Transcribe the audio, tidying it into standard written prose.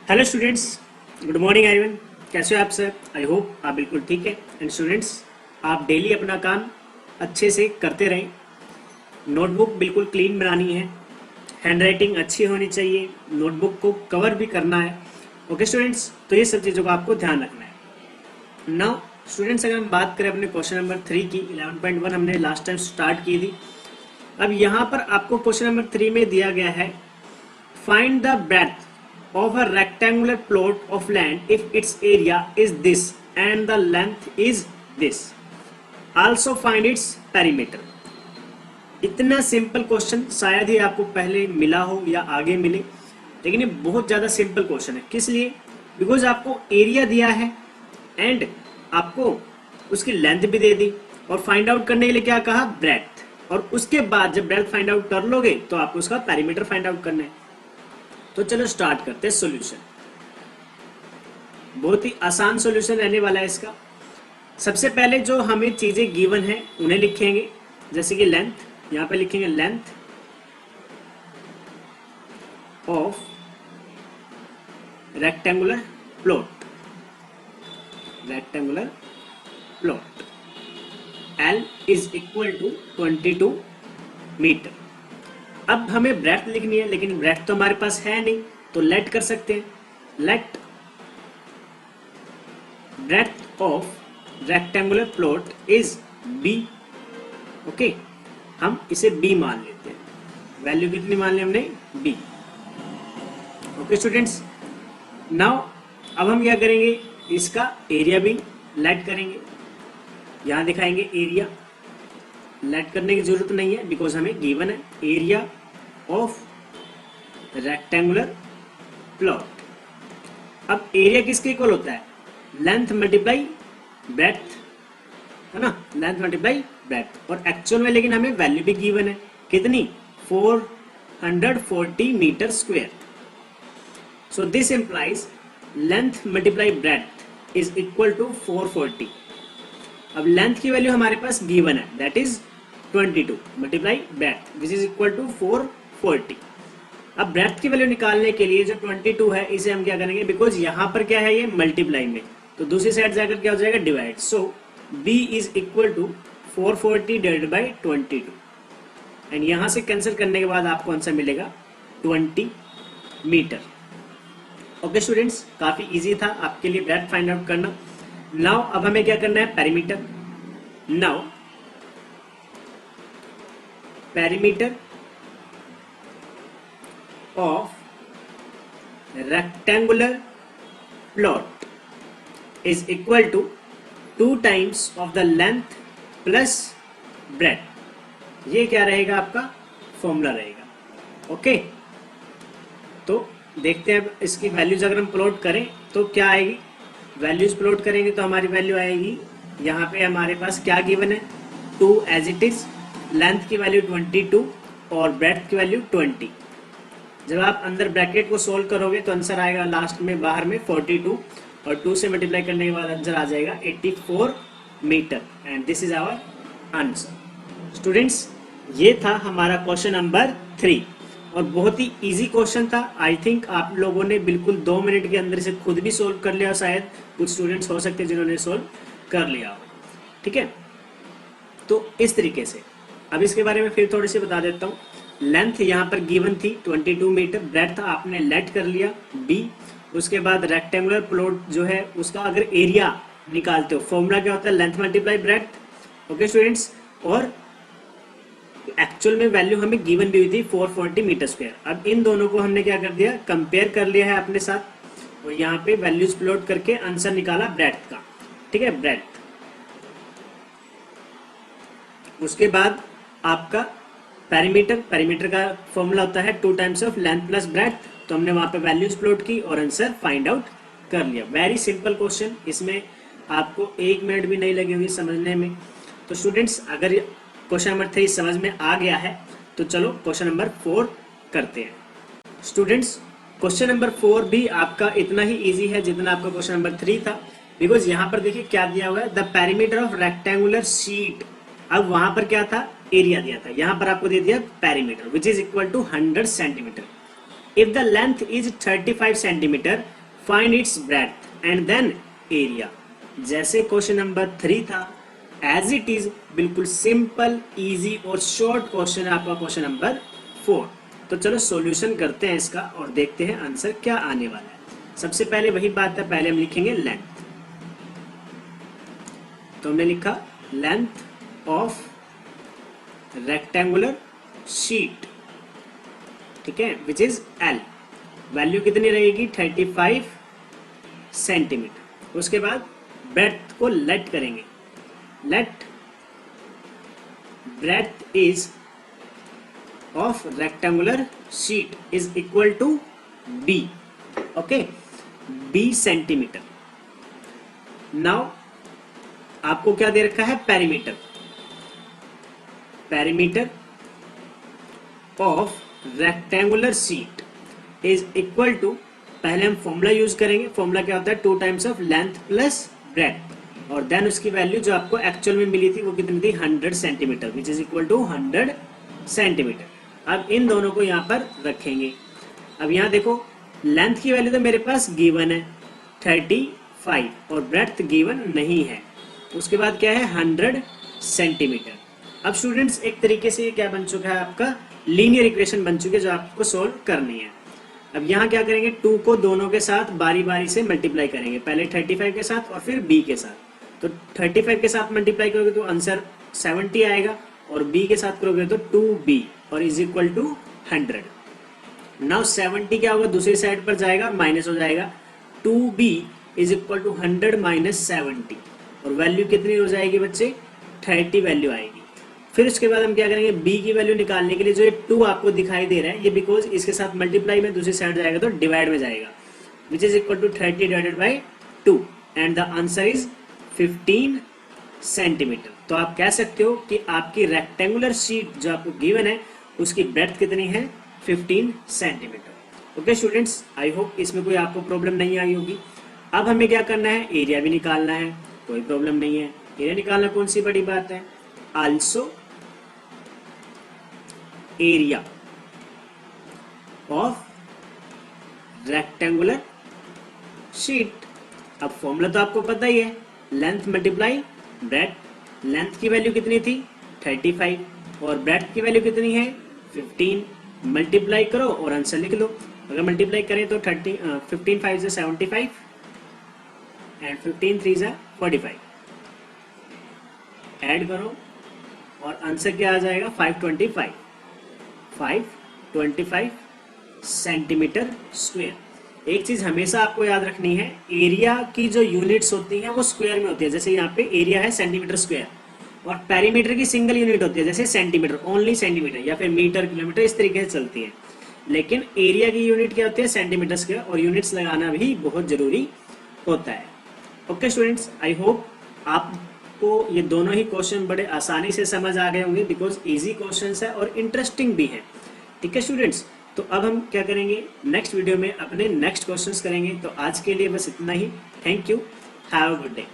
Hello students, good morning everyone. कैसे हो आप सर? आई होप आप बिल्कुल ठीक है। एंड स्टूडेंट्स, आप डेली अपना काम अच्छे से करते रहें। नोटबुक बिल्कुल क्लीन बनानी है, हैंड राइटिंग अच्छी होनी चाहिए, नोटबुक को कवर भी करना है। ओके स्टूडेंट्स, तो ये सब चीज़ों का आपको ध्यान रखना है। नाउ स्टूडेंट्स, अगर हम बात करें अपने क्वेश्चन नंबर 3 की, 11.1 हमने लास्ट टाइम स्टार्ट की थी। अब यहाँ पर आपको क्वेश्चन नंबर 3 में दिया गया है, find the breadth of a rectangular plot of land if its area is this and the length is this. Also find its perimeter. इतना सिंपल क्वेश्चन शायद ही आपको पहले मिला हो या आगे मिले, लेकिन ये बहुत ज़्यादा सिंपल क्वेश्चन है। किस लिए? बिकॉज आपको एरिया दिया है एंड आपको उसकी लेंथ भी दे दी, और फाइंड आउट करने के लिए क्या कहा? ब्रेड्थ। और उसके बाद जब ब्रेड्थ फाइंड आउट कर लोगे तो आपको उसका पेरीमीटर फाइंड आउट करना है। तो चलो स्टार्ट करते हैं सॉल्यूशन। बहुत ही आसान सॉल्यूशन रहने वाला है इसका। सबसे पहले जो हमें चीजें गिवन है उन्हें लिखेंगे, जैसे कि लेंथ, यहां पे लिखेंगे length of rectangular plot, rectangular plot L is equal to 22 metre. अब हमें ब्रेड्थ लिखनी है, लेकिन ब्रेड्थ तो हमारे पास है नहीं, तो लेट कर सकते हैं। Let breadth of rectangular plot is B। Okay, हम इसे B मान लेते हैं। वैल्यू कितनी मान ली हमने? B। ओके स्टूडेंट्स, नाउ अब हम क्या करेंगे? इसका एरिया भी लेट करेंगे। यहां दिखाएंगे एरिया। लेट करने की जरूरत नहीं है बिकॉज हमें गिवन है एरिया ऑफ रेक्टेंगुलर प्लॉट। अब एरिया किसके इक्वल होता है? लेंथ मल्टीप्लाई ब्रेड्थ, है ना? Length multiply breadth. और एक्चुअल में लेकिन हमें वैल्यू भी गिवन है, कितनी? 440 metre square. So this implies length multiply breadth is equal to 440। अब लेंथ की वैल्यू हमारे पास गिवन है, that is 22 multiply breadth which is equal to 440। अब ब्रेड्थ की वैल्यू निकालने के लिए जो 22 है इसे हम क्या करेंगे? बिकॉज यहां पर क्या है, ये मल्टीप्लाई में, तो दूसरी साइड जाकर क्या हो जाएगा? Divide. So b is equal to 440 divided by 22, and यहां से कैंसिल करने के बाद आपको आंसर मिलेगा 20 मीटर। ओके स्टूडेंट्स, काफी इजी था आपके लिए ब्रेड्थ फाइंड आउट करना। नाउ अब हमें क्या करना है? Perimeter. Now perimeter of rectangular plot is equal to 2 times of the length plus breadth। ये क्या रहेगा? आपका फॉर्मूला रहेगा। ओके, तो देखते हैं अब इसकी वैल्यूज अगर हम प्लॉट करें तो क्या आएगी। वैल्यूज प्लॉट करेंगे तो हमारी वैल्यू आएगी, यहाँ पे हमारे पास क्या गिवन है? 2 एज इट इज, लेंथ की वैल्यू 22 और ब्रेड्थ की वैल्यू 20। जब आप अंदर ब्रैकेट को सोल्व करोगे तो आंसर आएगा लास्ट में बाहर में 42, और 2 से मल्टीप्लाई करने के बाद आंसर आ जाएगा 84 metre, and this is our answer. Students, ये था हमारा क्वेश्चन नंबर 3, और बहुत ही इजी क्वेश्चन था। आई थिंक आप लोगों ने बिल्कुल 2 मिनट के अंदर से खुद भी सोल्व कर लिया। शायद कुछ स्टूडेंट्स हो सकते हैं जिन्होंने सोल्व कर लिया हो। ठीक है, तो इस तरीके से अब इसके बारे में फिर थोड़ी सी बता देता हूँ। लेंथ यहाँ पर गिवन थी 22 मीटर, ब्रेड्थ आपने लेट कर लिया B। उसके बाद रेक्टेंगुलर प्लॉट जो है उसका अगर एरिया निकालते हो, फॉर्मूला क्या होता है? Length multiply breadth. Okay students, और एक्चुअल में वैल्यू हमें गिवन भी हुई थी 440 मीटर स्क्वायर। अब इन दोनों को हमने क्या कर दिया? कंपेयर कर लिया है अपने साथ, और यहाँ पे वैल्यूज प्लॉट करके आंसर निकाला ब्रेड्थ का। ठीक है, ब्रेड्थ। उसके बाद आपका पेरीमीटर का फॉर्मूला होता है 2 times of length plus breadth, तो हमने वहां पे वैल्यूज प्लॉट की और आंसर फाइंड आउट कर लिया। वेरी सिंपल क्वेश्चन, इसमें आपको 1 मिनट भी नहीं लगी होगी समझने में। तो स्टूडेंट्स, अगर क्वेश्चन नंबर 3 समझ में आ गया है तो चलो क्वेश्चन नंबर 4 करते हैं। स्टूडेंट्स, क्वेश्चन नंबर 4 भी आपका इतना ही इजी है जितना आपका क्वेश्चन नंबर 3 था, बिकॉज यहाँ पर देखिए क्या दिया हुआ है? The perimeter of rectangular sheet. अब वहां पर क्या था? एरिया दिया था, यहां पर आपको दे दिया perimeter which is equal to 100 centimetre. If the length is 35 centimetre find its breadth and then area. जैसे क्वेश्चन नंबर 3 था, एज इट इज बिल्कुल सिंपल इजी और शॉर्ट क्वेश्चन है आपका क्वेश्चन नंबर 4। तो चलो सॉल्यूशन करते हैं इसका और देखते हैं आंसर क्या आने वाला है। सबसे पहले वही बात है, पहले हम लिखेंगे लेंथ। तो हमने लिखा लेंथ ऑफ रेक्टेंगुलर शीट, ठीक है, विच इज एल। वैल्यू कितनी रहेगी 35 सेंटीमीटर। उसके बाद ब्रेड्थ को लेट करेंगे, let breadth is of rectangular sheet is equal to B, okay, B centimetre. Now आपको क्या दे रखा है, perimeter, perimeter of rectangular sheet is equal to, पहले हम फॉर्मूला यूज करेंगे। फॉर्मूला क्या होता है, 2 times of length plus breadth, और देन उसकी वैल्यू जो आपको एक्चुअल में मिली थी वो कितनी थी 100 centimetre, which is equal to 100 centimetre. अब इन दोनों को यहाँ पर रखेंगे। अब यहाँ देखो लेंथ की वैल्यू तो मेरे पास गिवन है 35 और ब्रेड्थ गिवन नहीं है। उसके बाद क्या है 100 सेंटीमीटर। अब स्टूडेंट्स एक तरीके से ये क्या बन चुका है, आपका लीनियर इक्वेशन बन चुकी है जो आपको सोल्व करनी है। अब यहाँ क्या करेंगे, 2 को दोनों के साथ बारी बारी से मल्टीप्लाई करेंगे, पहले 35 के साथ और फिर b के साथ। तो 35 के साथ मल्टीप्लाई करोगे तो आंसर 70 आएगा, और b के साथ करोगे तो 2b और इज इक्वल टू 100। नाउ 70 क्या होगा, दूसरी साइड पर जाएगा, माइनस हो जाएगा, 2b is equal to 100 minus 70, और वैल्यू कितनी हो जाएगी बच्चे 30 वैल्यू आएगी। फिर उसके बाद हम क्या करेंगे, b की वैल्यू निकालने के लिए जो ये 2 आपको दिखाई दे रहा है, ये बिकॉज इसके साथ मल्टीप्लाई में दूसरी साइड जाएगा तो डिवाइड में जाएगा, which is equal to 30 divided by 2 and the answer is 15 centimetre. तो आप कह सकते हो कि आपकी रेक्टेंगुलर शीट जो आपको गिवन है उसकी ब्रेड्थ कितनी है 15 centimetre. Okay students, I hope इसमें कोई आपको प्रॉब्लम नहीं आई होगी। अब हमें क्या करना है, एरिया भी निकालना है, कोई प्रॉब्लम नहीं है, एरिया निकालना कौन सी बड़ी बात है। Also area of rectangular sheet. अब फॉर्मूला तो आपको पता ही है, लेंथ मल्टीप्लाई ब्रेड्थ। लेंथ की वैल्यू कितनी थी 35 और ब्रेड्थ की वैल्यू कितनी है 15। मल्टीप्लाई करो और आंसर लिख लो। अगर मल्टीप्लाई करें तो 15 5 से 75 एंड 15 3 से 45। ऐड करो और आंसर क्या आ जाएगा 525 सेंटीमीटर स्क्वायर। एक चीज हमेशा आपको याद रखनी है, एरिया की जो यूनिट्स होती हैं वो स्क्वायर में होती है। जैसे यहाँ पे एरिया है सेंटीमीटर स्क्वायर, और पेरीमीटर की सिंगल यूनिट होती है जैसे सेंटीमीटर, ओनली सेंटीमीटर, या फिर मीटर किलोमीटर, इस तरीके से चलती है। लेकिन एरिया की यूनिट क्या होती है सेंटीमीटर स्क्वायर, और यूनिट्स लगाना भी बहुत जरूरी होता है। ओके स्टूडेंट्स, आई होप आपको ये दोनों ही क्वेश्चन बड़े आसानी से समझ आ गए होंगे, बिकॉज इजी क्वेश्चंस है और इंटरेस्टिंग भी है। ठीक है स्टूडेंट्स, तो अब हम क्या करेंगे, नेक्स्ट वीडियो में अपने नेक्स्ट क्वेश्चंस करेंगे। तो आज के लिए बस इतना ही। Thank you, have a good day.